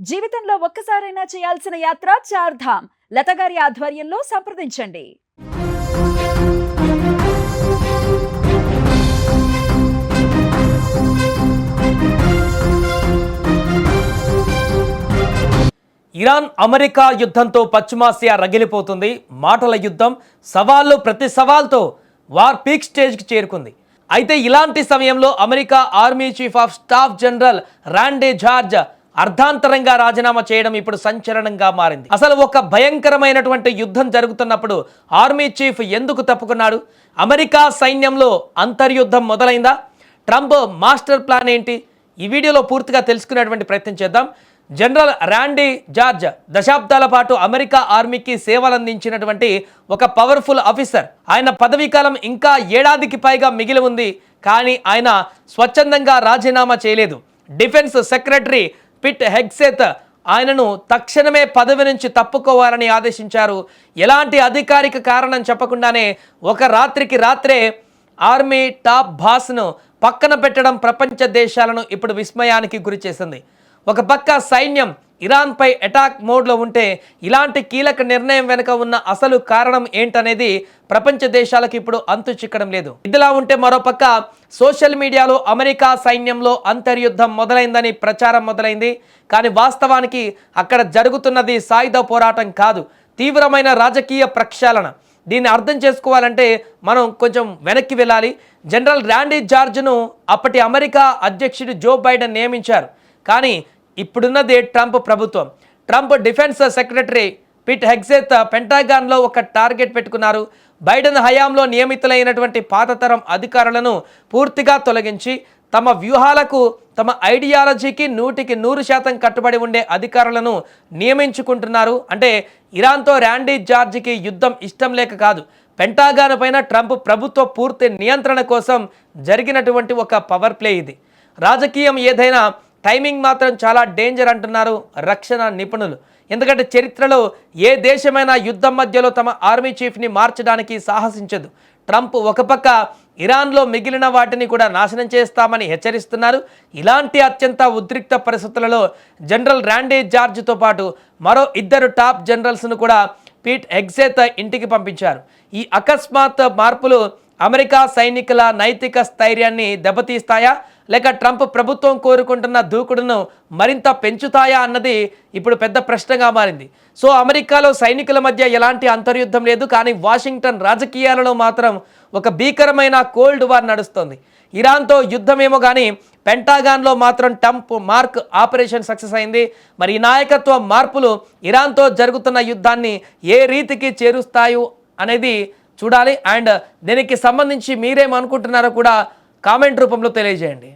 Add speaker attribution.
Speaker 1: జీవితంలో ఒక్కసారైనా చేయాల్సిన యాత్ర చార్ధామ్. లతగారి ఆధ్వర్యంలో సంప్రదించండి.
Speaker 2: ఇరాన్ అమెరికా యుద్ధంతో పశ్చిమాసియా రగిలిపోతుంది. మాటల యుద్ధం, సవాళ్లు ప్రతి సవాల్తో వార్ పీక్ స్టేజ్కి చేరుకుంది. అయితే ఇలాంటి సమయంలో America army chief of staff general Randy George అర్ధాంతరంగా రాజీనామా చేయడం ఇప్పుడు సంచలనంగా మారింది. అసలు ఒక భయంకరమైనటువంటి యుద్ధం జరుగుతున్నప్పుడు ఆర్మీ చీఫ్ ఎందుకు తప్పుకున్నాడు? అమెరికా సైన్యంలో అంతర్యుద్ధం మొదలైందా? ట్రంప్ మాస్టర్ ప్లాన్ ఏంటి? ఈ వీడియోలో పూర్తిగా తెలుసుకునేటువంటి ప్రయత్నం చేద్దాం. జనరల్ రాండీ జార్జ్ దశాబ్దాల పాటు అమెరికా ఆర్మీకి సేవలందించినటువంటి ఒక పవర్ఫుల్ ఆఫీసర్. ఆయన పదవీకాలం ఇంకా ఏడాదికి పైగా మిగిలి ఉంది. కానీ ఆయన స్వచ్ఛందంగా రాజీనామా చేయలేదు. డిఫెన్స్ సెక్రటరీ పిట్ హెగ్సేత్ ఆయనను తక్షణమే పదవి నుంచి తప్పుకోవాలని ఆదేశించారు. ఎలాంటి అధికారిక కారణం చెప్పకుండానే ఒక రాత్రికి రాత్రే ఆర్మీ టాప్ బాస్ను పక్కన పెట్టడం ప్రపంచ దేశాలను ఇప్పుడు విస్మయానికి గురి చేసింది. ఒక పక్క సైన్యం ఇరాన్పై అటాక్ మోడ్లో ఉంటే ఇలాంటి కీలక నిర్ణయం వెనుక ఉన్న అసలు కారణం ఏంటనేది ప్రపంచ దేశాలకు ఇప్పుడు అంతు చిక్కడం లేదు. ఇదిలా ఉంటే మరోపక్క సోషల్ మీడియాలో అమెరికా సైన్యంలో అంతర్యుద్ధం మొదలైందని ప్రచారం మొదలైంది. కానీ వాస్తవానికి అక్కడ జరుగుతున్నది సాయుధ పోరాటం కాదు, తీవ్రమైన రాజకీయ ప్రక్షాళన. దీన్ని అర్థం చేసుకోవాలంటే మనం కొంచెం వెనక్కి వెళ్ళాలి. జనరల్ రాండీ జార్జ్ను అప్పటి అమెరికా అధ్యక్షుడు జో బైడెన్ నియమించారు. కానీ ఇప్పుడున్నది ట్రంప్ ప్రభుత్వం. Trump defence secretary Pete Hegseth పెంటాగాన్లో ఒక టార్గెట్ పెట్టుకున్నారు. బైడెన్ హయాంలో నియమితులైనటువంటి పాతతరం అధికారులను పూర్తిగా తొలగించి తమ వ్యూహాలకు, తమ ఐడియాలజీకి 100% కట్టుబడి ఉండే అధికారులను నియమించుకుంటున్నారు. అంటే ఇరాన్తో రాండీ జార్జ్కి యుద్ధం ఇష్టం లేక కాదు, పెంటాగాన్ పైన ట్రంప్ ప్రభుత్వ పూర్తి నియంత్రణ కోసం జరిగినటువంటి ఒక పవర్ ప్లే ఇది. రాజకీయం ఏదైనా టైమింగ్ మాత్రం చాలా డేంజర్ అంటున్నారు రక్షణ నిపుణులు. ఎందుకంటే చరిత్రలో ఏ దేశమైనా యుద్ధం మధ్యలో తమ ఆర్మీ చీఫ్ని మార్చడానికి సాహసించదు. ట్రంప్ ఒక పక్క ఇరాన్లో మిగిలిన వాటిని కూడా నాశనం చేస్తామని హెచ్చరిస్తున్నారు. ఇలాంటి అత్యంత ఉద్రిక్త పరిస్థితులలో జనరల్ రాండీ జార్జ్తో పాటు మరో 2 టాప్ జనరల్స్ను కూడా పిట్ హెగ్సేత్ ఇంటికి పంపించారు. ఈ అకస్మాత్ మార్పులు అమెరికా సైనికుల నైతిక స్థైర్యాన్ని దెబ్బతీస్తాయా, లేక ట్రంప్ ప్రభుత్వం కోరుకుంటున్న దూకుడును మరింత పెంచుతాయా అన్నది ఇప్పుడు పెద్ద ప్రశ్నగా మారింది. సో అమెరికాలో సైనికుల మధ్య ఎలాంటి అంతర్యుద్ధం లేదు, కానీ వాషింగ్టన్ రాజకీయాలలో మాత్రం ఒక భీకరమైన కోల్డ్ వార్ నడుస్తోంది. ఇరాన్తో యుద్ధమేమో కానీ పెంటాగాన్లో మాత్రం ట్రంప్ మార్క్ ఆపరేషన్ సక్సెస్ అయింది. మరి ఈ నాయకత్వ మార్పులు ఇరాన్తో జరుగుతున్న యుద్ధాన్ని ఏ రీతికి చేరుస్తాయో అనేది చూడాలి. అండ్ దీనికి సంబంధించి మీరేమనుకుంటున్నారో కూడా కామెంట్ రూపంలో తెలియజేయండి.